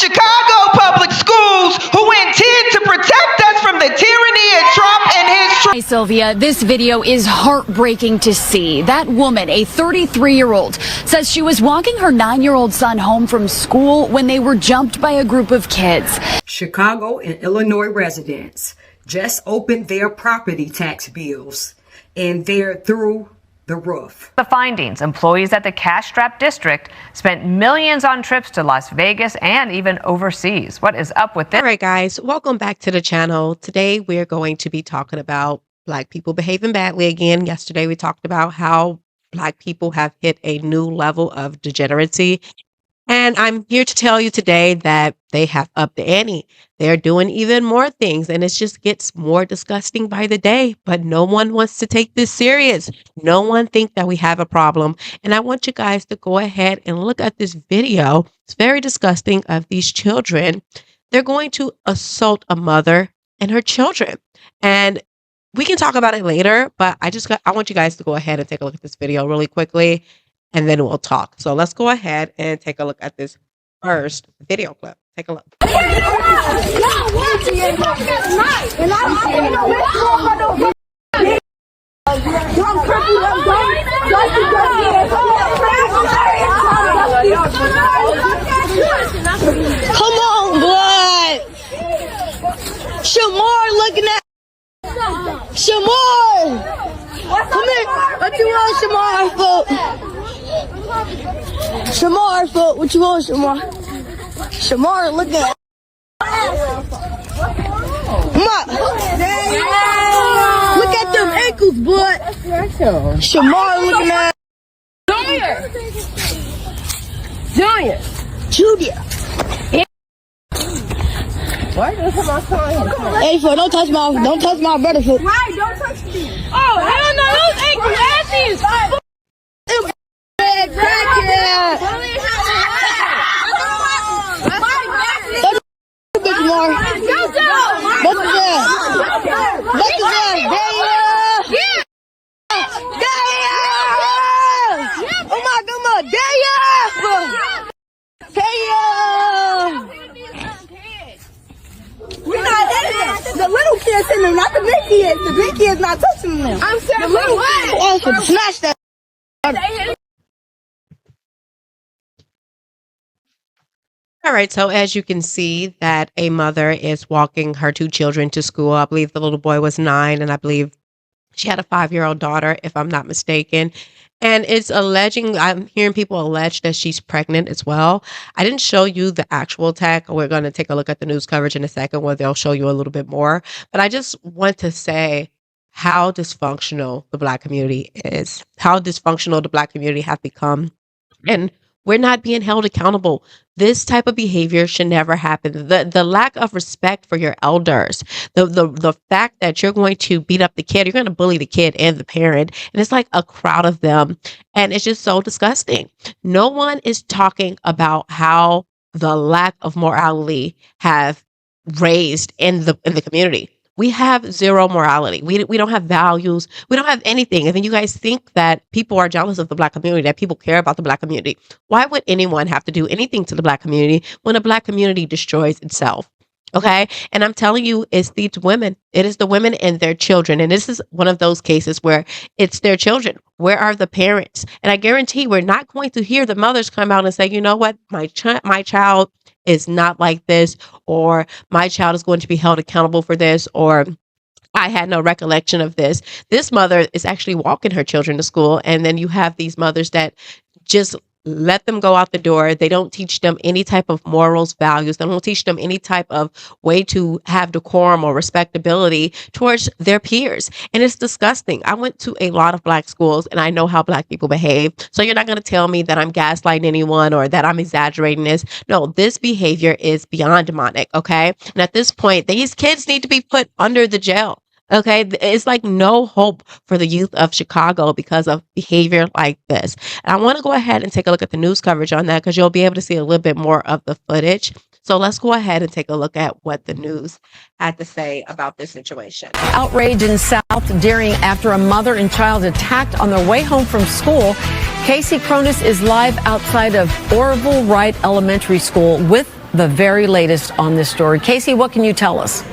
Chicago public schools who intend to protect us from the tyranny of Trump and his... Hey, Sylvia, this video is heartbreaking to see. That woman, a 33-year-old, says she was walking her 9-year-old son home from school when they were jumped by a group of kids. Chicago and Illinois residents just opened their property tax bills, and they're through the roof. The findings: employees at the cash-strapped district spent millions on trips to Las Vegas and even overseas. What is up with this? All right, guys, welcome back to the channel. Today, we're going to be talking about Black people behaving badly again. Yesterday, we talked about how Black people have hit a new level of degeneracy. And I'm here to tell you today that they have upped the ante. They're doing even more things, and it just gets more disgusting by the day. But no one wants to take this serious. No one thinks that we have a problem. And I want you guys to go ahead and look at this video. It's very disgusting of these children. They're going to assault a mother and her children. And we can talk about it later, but I want you guys to go ahead and take a look at this video really quickly, and then we'll talk. So let's go ahead and take a look at this first video clip. Take a look. Come on, blood. Shamar looking at Shamar. Come here. What you want, Shamar? Shamar, foot. What you want, Shamar? Shamar, look at. Come on. Look at them ankles, boy. Shamar looking at. Giant. Julia. Why don't you my son? Hey, foot, don't touch my brother, foot. Why? Don't touch me. Oh, hell no, those ankles asses. The little kids in them, not the big kids. The big kids not touching them. I'm saying the little kids. Smash that. All right, so as you can see that a mother is walking her 2 children to school. I believe the little boy was 9, and I believe she had a 5-year-old daughter, if I'm not mistaken. And it's alleging, I'm hearing people allege that she's pregnant as well. I didn't show you the actual attack. We're going to take a look at the news coverage in a second where they'll show you a little bit more. But I just want to say how dysfunctional the Black community is, how dysfunctional the Black community have become. And we're not being held accountable. This type of behavior should never happen. The lack of respect for your elders, the fact that you're going to beat up the kid, you're going to bully the kid and the parent, and it's like a crowd of them, and it's just so disgusting. No one is talking about how the lack of morality have raised in the community. We have zero morality. We don't have values. We don't have anything. And then you guys think that people are jealous of the Black community, that people care about the Black community. Why would anyone have to do anything to the Black community when a Black community destroys itself? Okay. And I'm telling you, it's these women. It is the women and their children. And this is one of those cases where it's their children. Where are the parents? And I guarantee we're not going to hear the mothers come out and say, you know what, my child is not like this, or my child is going to be held accountable for this, or I had no recollection of this. This mother is actually walking her children to school. And then you have these mothers that just let them go out the door. They don't teach them any type of morals, values. They don't teach them any type of way to have decorum or respectability towards their peers. And it's disgusting. I went to a lot of Black schools, and I know how Black people behave. So you're not going to tell me that I'm gaslighting anyone or that I'm exaggerating this. No, this behavior is beyond demonic. Okay. And at this point, these kids need to be put under the jail. Okay, it's like no hope for the youth of Chicago because of behavior like this. And I want to go ahead and take a look at the news coverage on that because you'll be able to see a little bit more of the footage. So let's go ahead and take a look at what the news had to say about this situation. Outrage in South Deering after a mother and child attacked on their way home from school. Casey Cronus is live outside of Orville Wright Elementary School with the very latest on this story. Casey, what can you tell us?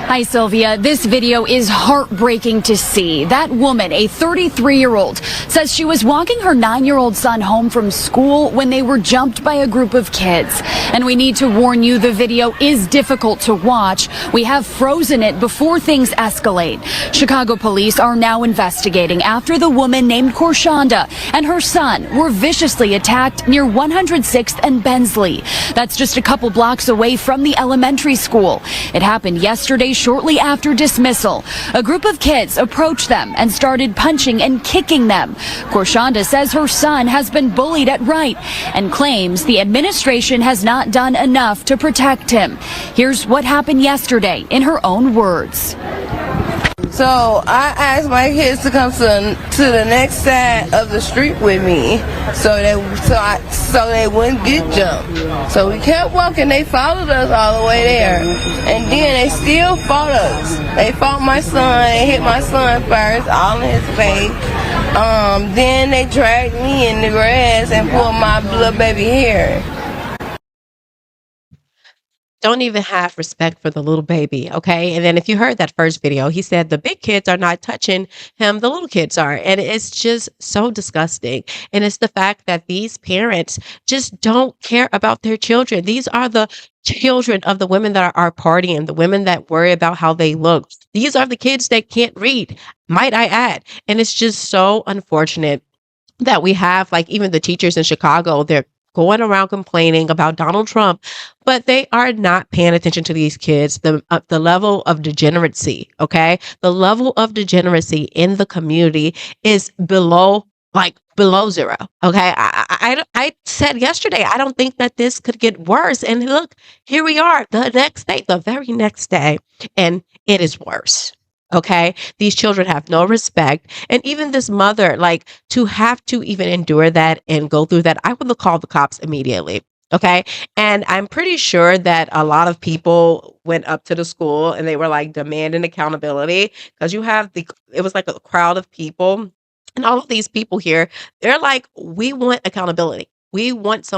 Hi, Sylvia. This video is heartbreaking to see. That woman, a 33-year-old, says she was walking her 9-year-old son home from school when they were jumped by a group of kids. And we need to warn you, the video is difficult to watch. We have frozen it before things escalate. Chicago police are now investigating after the woman named Korshonda and her son were viciously attacked near 106th and Bensley. That's just a couple blocks away from the elementary school. It happened yesterday shortly after dismissal. A group of kids approached them and started punching and kicking them. Korshonda says her son has been bullied at Wright and claims the administration has not done enough to protect him. Here's what happened yesterday in her own words. So I asked my kids to come to the next side of the street with me, so they wouldn't get jumped. So we kept walking. They followed us all the way there, and then they still fought us. They fought my son. They hit my son first, all in his face. Then they dragged me in the grass and pulled my little baby hair. Don't even have respect for the little baby, okay? And then if you heard that first video, he said the big kids are not touching him, the little kids are. And it's just so disgusting. And it's the fact that these parents just don't care about their children. These are the children of the women that are partying, the women that worry about how they look. These are the kids that can't read, might I add. And it's just so unfortunate that we have, like, even the teachers in Chicago, they're going around complaining about Donald Trump, but they are not paying attention to these kids, the level of degeneracy, okay? The level of degeneracy in the community is below zero, okay? I said yesterday, I don't think that this could get worse. And look, here we are the very next day, and it is worse. Okay. These children have no respect. And even this mother, like, to have to even endure that and go through that, I would have called the cops immediately. Okay. And I'm pretty sure that a lot of people went up to the school and they were like demanding accountability, because it was like a crowd of people. And all of these people here, they're like, we want accountability. We want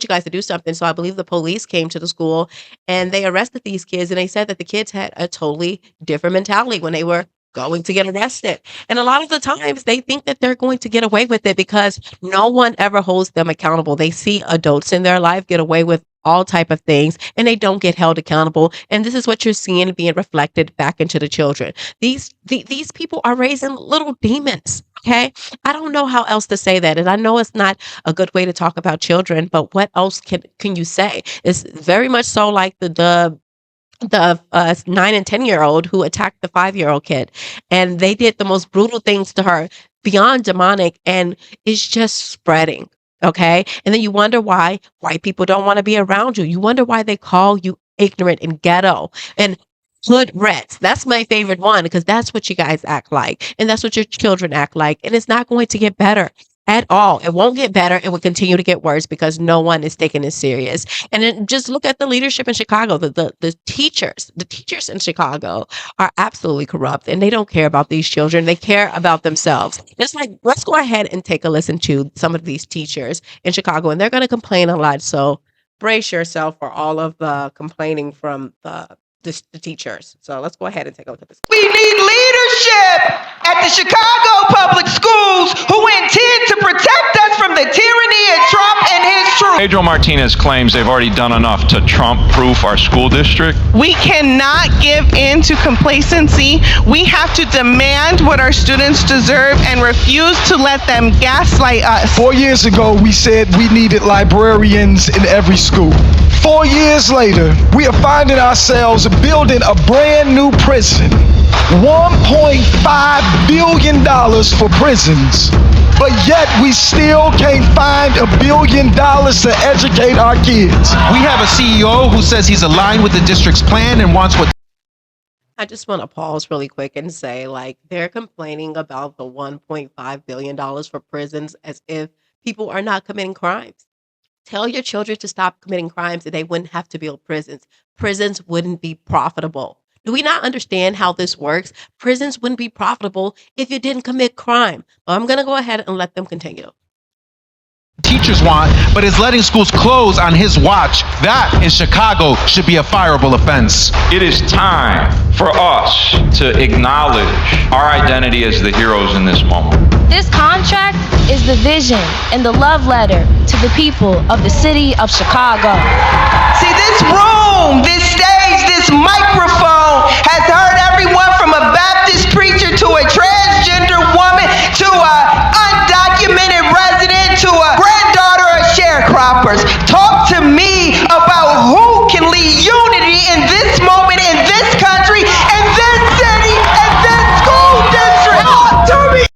you guys to do something. So I believe the police came to the school and they arrested these kids. And they said that the kids had a totally different mentality when they were going to get arrested. And a lot of the times they think that they're going to get away with it because no one ever holds them accountable. They see adults in their life get away with all type of things and they don't get held accountable. And this is what you're seeing being reflected back into the children. These people are raising little demons. Okay. I don't know how else to say that. And I know it's not a good way to talk about children, but what else can you say? It's very much so like the 9 and 10-year-old who attacked the 5-year-old kid. And they did the most brutal things to her beyond demonic, and it's just spreading. Okay. And then you wonder why white people don't want to be around you. You wonder why they call you ignorant and ghetto and hood rats. That's my favorite one, because that's what you guys act like. And that's what your children act like. And it's not going to get better at all. It won't get better. It will continue to get worse because no one is taking this serious. And then just look at the leadership in Chicago. The teachers in Chicago are absolutely corrupt, and they don't care about these children. They care about themselves. It's like, let's go ahead and take a listen to some of these teachers in Chicago, and they're going to complain a lot. So brace yourself for all of the complaining from the teachers. So let's go ahead and take a look at this. We need leadership at the Chicago public schools who intend to protect us from the tyranny of Trump and his troops. Pedro Martinez claims they've already done enough to Trump-proof our school district. We cannot give in to complacency. We have to demand what our students deserve and refuse to let them gaslight us. 4 years ago, we said we needed librarians in every school. 4 years later, we are finding ourselves building a brand new prison. $1.5 billion for prisons. But yet we still can't find $1 billion to educate our kids. We have a CEO who says he's aligned with the district's plan and wants what. I just want to pause really quick and say, like, they're complaining about the $1.5 billion for prisons as if people are not committing crimes. Tell your children to stop committing crimes and they wouldn't have to build prisons. Prisons wouldn't be profitable. Do we not understand how this works? Prisons wouldn't be profitable if you didn't commit crime. But I'm going to go ahead and let them continue. teachers want, but is letting schools close on his watch. That in Chicago should be a fireable offense. It is time for us to acknowledge our identity as the heroes in this moment. This contract is the vision and the love letter to the people of the city of Chicago. See, this room, this stage, this microphone has heard everyone from a Baptist preacher to a transgender woman to a undocumented resident to a granddaughter of sharecroppers. Talk to me about who can lead unity in this moment, in this country, in this city, in this school district. Talk to me.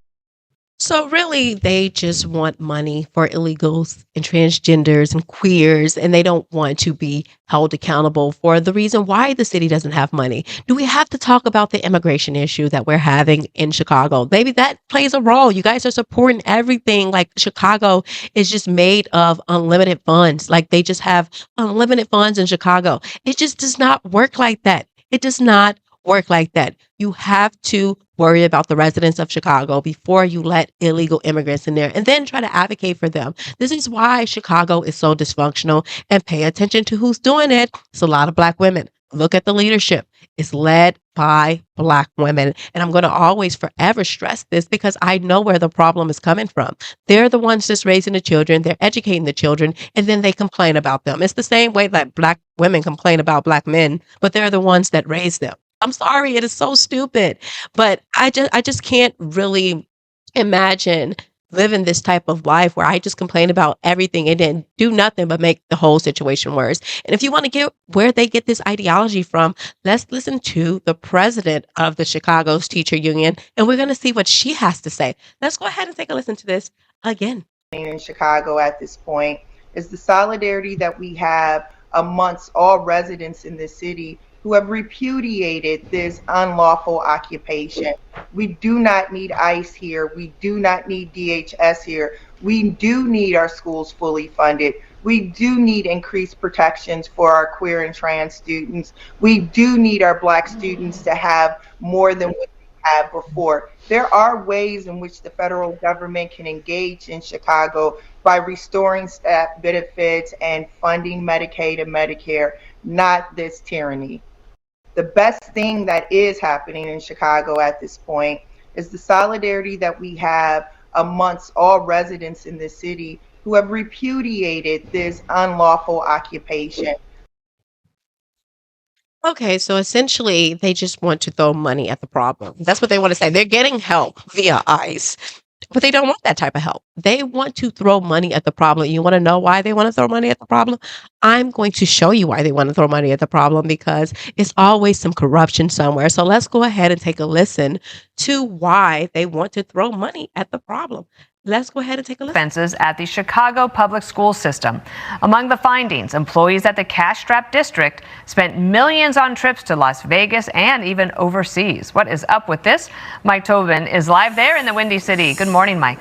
So really, they just want money for illegals and transgenders and queers, and they don't want to be held accountable for the reason why the city doesn't have money. Do we have to talk about the immigration issue that we're having in Chicago? Maybe that plays a role. You guys are supporting everything. Like Chicago is just made of unlimited funds. Like they just have unlimited funds in Chicago. It just does not work like that. It does not work like that. You have to worry about the residents of Chicago before you let illegal immigrants in there and then try to advocate for them. This is why Chicago is so dysfunctional, and pay attention to who's doing it. It's a lot of Black women. Look at the leadership. It's led by Black women. And I'm going to always forever stress this because I know where the problem is coming from. They're the ones just raising the children. They're educating the children, and then they complain about them. It's the same way that Black women complain about Black men, but they're the ones that raise them. I'm sorry, it is so stupid, but I just can't really imagine living this type of life where I just complain about everything and then do nothing but make the whole situation worse. And if you want to get where they get this ideology from, let's listen to the president of the Chicago's teacher union, and we're going to see what she has to say. Let's go ahead and take a listen to this again. In Chicago at this point is the solidarity that we have amongst all residents in the city who have repudiated this unlawful occupation. We do not need ICE here. We do not need DHS here. We do need our schools fully funded. We do need increased protections for our queer and trans students. We do need our Black students to have more than what we had before. There are ways in which the federal government can engage in Chicago by restoring staff benefits and funding Medicaid and Medicare, not this tyranny. The best thing that is happening in Chicago at this point is the solidarity that we have amongst all residents in the city who have repudiated this unlawful occupation. Okay, so essentially, they just want to throw money at the problem. That's what they want to say. They're getting help via ICE, but they don't want that type of help. They want to throw money at the problem. You want to know why they want to throw money at the problem? I'm going to show you why they want to throw money at the problem, because it's always some corruption somewhere. So let's go ahead and take a listen to why they want to throw money at the problem. Let's go ahead and take a look. Offenses at the Chicago public school system. Among the findings, employees at the cash-strapped district spent millions on trips to Las Vegas and even overseas. What is up with this? Mike Tobin is live there in the Windy City. Good morning, Mike.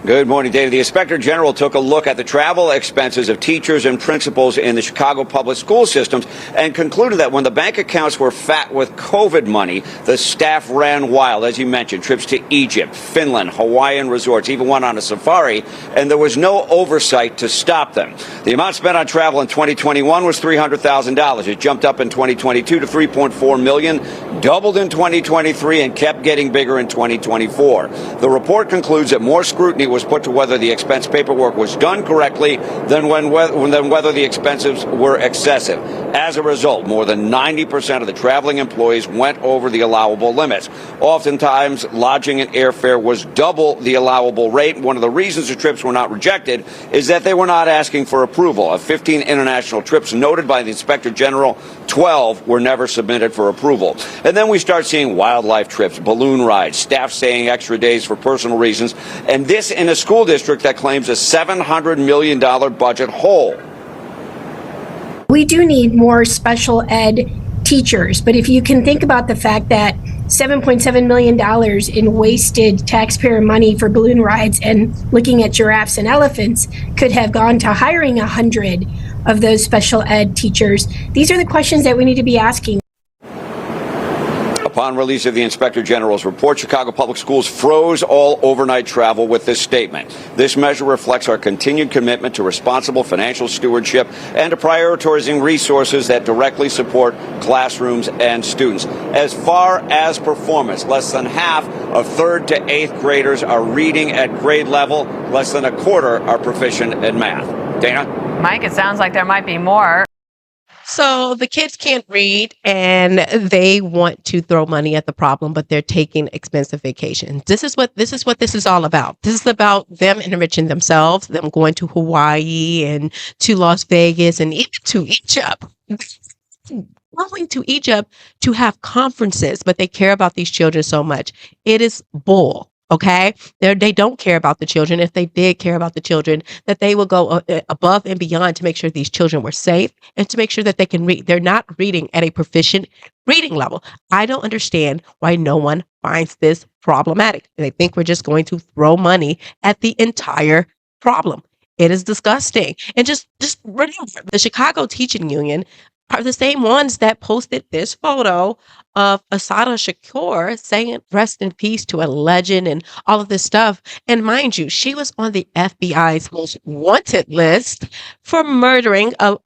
Good morning, Dana. The Inspector General took a look at the travel expenses of teachers and principals in the Chicago public school systems and concluded that when the bank accounts were fat with COVID money, the staff ran wild. As you mentioned, trips to Egypt, Finland, Hawaiian resorts, even went on a safari, and there was no oversight to stop them. The amount spent on travel in 2021 was $300,000. It jumped up in 2022 to $3.4 million, doubled in 2023, and kept getting bigger in 2024. The report concludes that more scrutiny was put to whether the expense paperwork was done correctly than whether the expenses were excessive. As a result, more than 90% of the traveling employees went over the allowable limits. Oftentimes, lodging and airfare was double the allowable rate. One of the reasons the trips were not rejected is that they were not asking for approval. Of 15 international trips noted by the Inspector General, 12 were never submitted for approval. And then we start seeing wildlife trips, balloon rides, staff staying extra days for personal reasons, and this in a school district that claims a $700 million budget hole. We do need more special ed teachers, but if you can think about the fact that $7.7 million in wasted taxpayer money for balloon rides and looking at giraffes and elephants could have gone to hiring 100 of those special ed teachers, these are the questions that we need to be asking. Upon release of the Inspector General's report, Chicago Public Schools froze all overnight travel with this statement. This measure reflects our continued commitment to responsible financial stewardship and to prioritizing resources that directly support classrooms and students. As far as performance, less than half of 3rd to 8th graders are reading at grade level. Less than a quarter are proficient in math. Dana? Mike, it sounds like there might be more. So the kids can't read and they want to throw money at the problem, but they're taking expensive vacations. This is what this is all about. This is about them enriching themselves, them going to Hawaii and to Las Vegas and even to Egypt. Going to Egypt to have conferences, but they care about these children so much. It is bull. Okay, they don't care about the children. If they did care about the children, that they will go above and beyond to make sure these children were safe and to make sure that they can read. They're not reading at a proficient reading level. I don't understand why no one finds this problematic. They think we're just going to throw money at the entire problem. It is disgusting. And just remember, the Chicago Teaching Union are the same ones that posted this photo of Asada Shakur saying rest in peace to a legend and all of this stuff. And mind you, she was on the FBI's most wanted list for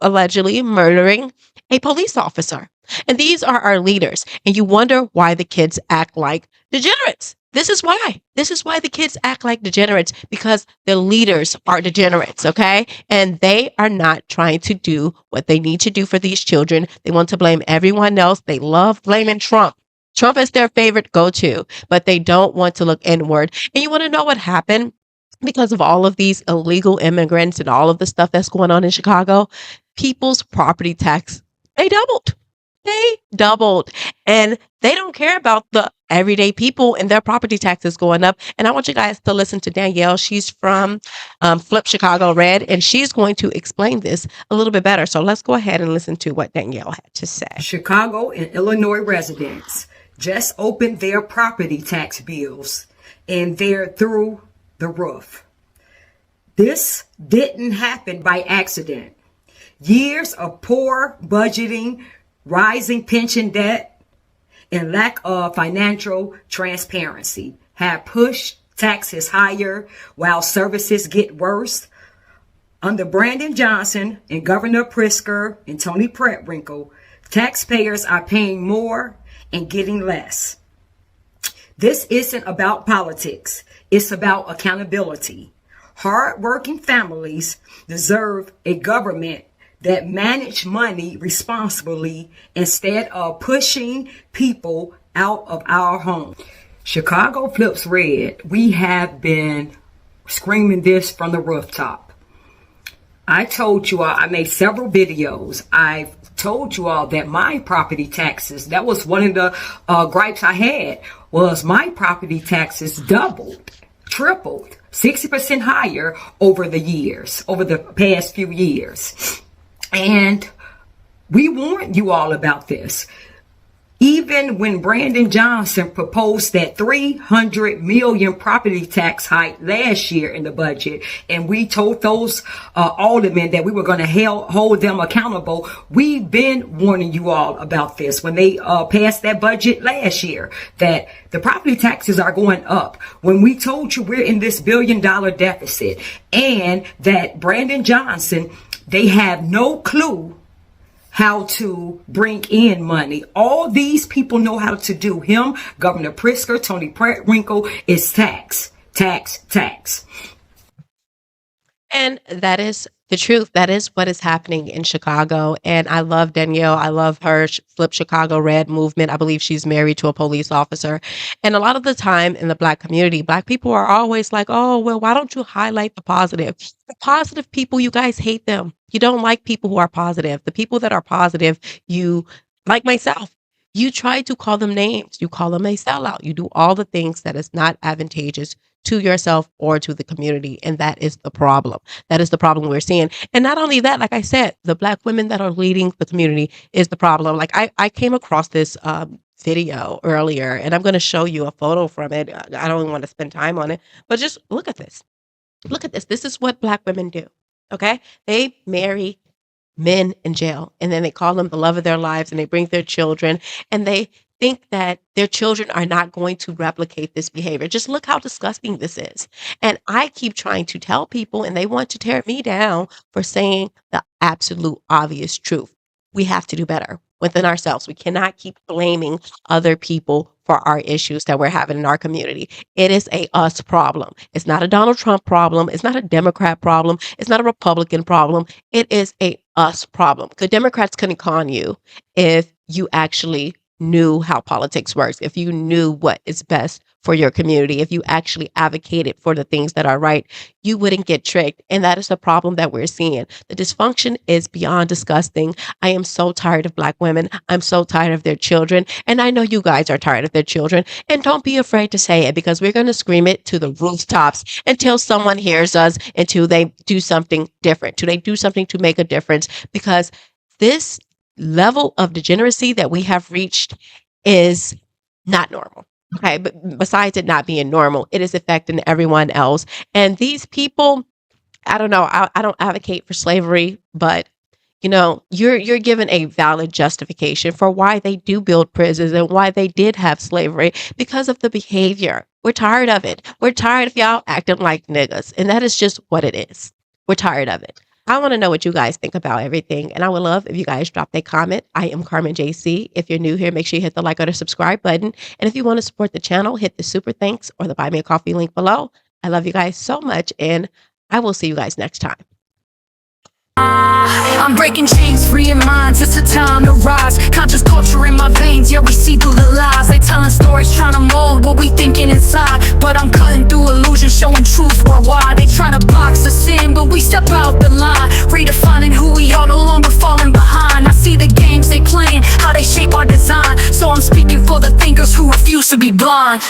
allegedly murdering a police officer. And these are our leaders. And you wonder why the kids act like degenerates. This is why. This is why the kids act like degenerates, because the leaders are degenerates, okay? And they are not trying to do what they need to do for these children. They want to blame everyone else. They love blaming Trump. Trump is their favorite go-to, but they don't want to look inward. And you want to know what happened? Because of all of these illegal immigrants and all of the stuff that's going on in Chicago, people's property tax, they doubled. They doubled. And they don't care about the everyday people and their property taxes going up. And I want you guys to listen to Danielle. She's from Flip Chicago Red, and she's going to explain this a little bit better. So let's go ahead and listen to what Danielle had to say. Chicago and Illinois residents just opened their property tax bills, and they're through the roof. This didn't happen by accident. Years of poor budgeting, rising pension debt, and lack of financial transparency have pushed taxes higher while services get worse. Under Brandon Johnson and Governor Pritzker and Tony Preckwinkle, taxpayers are paying more and getting less. This isn't about politics. It's about accountability. Hardworking families deserve a government that manage money responsibly instead of pushing people out of our home. Chicago Flips Red, we have been screaming this from the rooftop. I told you all, I made several videos. I've told you all that my property taxes, that was one of the gripes I had, was my property taxes doubled, tripled, 60% higher over the years, over the past few years. And we warned you all about this. Even when Brandon Johnson proposed that $300 million property tax hike last year in the budget, and we told those aldermen that we were going to hold them accountable, we've been warning you all about this when they passed that budget last year, that the property taxes are going up. When we told you we're in this $1 billion deficit, and that Brandon Johnson, they have no clue how to bring in money. All these people know how to do. Him, Governor Pritzker, Tony Preckwinkle, is tax, tax, tax. And that is the truth. That is what is happening in Chicago. And I love Danielle. I love her Flip Chicago Red movement. I believe she's married to a police officer. And a lot of the time in the Black community, Black people are always like, oh, well, why don't you highlight the positive? The positive people, you guys hate them. You don't like people who are positive. The people that are positive, you, like myself, you try to call them names. You call them a sellout. You do all the things that is not advantageous to yourself or to the community. And that is the problem. That is the problem we're seeing. And not only that, like I said, the Black women that are leading the community is the problem. Like I came across this video earlier, and I'm going to show you a photo from it. I don't even want to spend time on it, but just look at this. Look at this. This is what Black women do. Okay. They marry men in jail, and then they call them the love of their lives, and they bring their children, and they think that their children are not going to replicate this behavior. Just look how disgusting this is. And I keep trying to tell people, and they want to tear me down for saying the absolute obvious truth. We have to do better within ourselves. We cannot keep blaming other people for our issues that we're having in our community. It is a us problem. It's not a Donald Trump problem. It's not a Democrat problem. It's not a Republican problem. It is a us problem. The Democrats couldn't con you if you actually knew how politics works, if you knew what is best for your community, if you actually advocated for the things that are right, you wouldn't get tricked. And that is the problem that we're seeing. The dysfunction is beyond disgusting. I am so tired of Black women. I'm so tired of their children. And I know you guys are tired of their children. And don't be afraid to say it, because we're going to scream it to the rooftops until someone hears us, until they do something different, until they do something to make a difference, because this level of degeneracy that we have reached is not normal. Okay, but besides it not being normal, it is affecting everyone else. And these people, I don't know, I don't advocate for slavery, but you know, you're given a valid justification for why they do build prisons and why they did have slavery, because of the behavior. We're tired of it. We're tired of y'all acting like niggas, and that is just what it is. We're tired of it. I want to know what you guys think about everything. And I would love if you guys drop a comment. I am Carmen JC. If you're new here, make sure you hit the like or the subscribe button. And if you want to support the channel, hit the super thanks or the buy me a coffee link below. I love you guys so much, and I will see you guys next time. I'm breaking chains, freeing minds, it's a time to rise. Conscious culture in my veins, yeah, we see through the lies. They telling stories, trying to mold what we thinking inside. But I'm cutting through illusions, showing truth worldwide. They trying to box us in, but we step out the line. Redefining who we are, no longer falling behind. I see the games they playing, how they shape our design. So I'm speaking for the thinkers who refuse to be blind.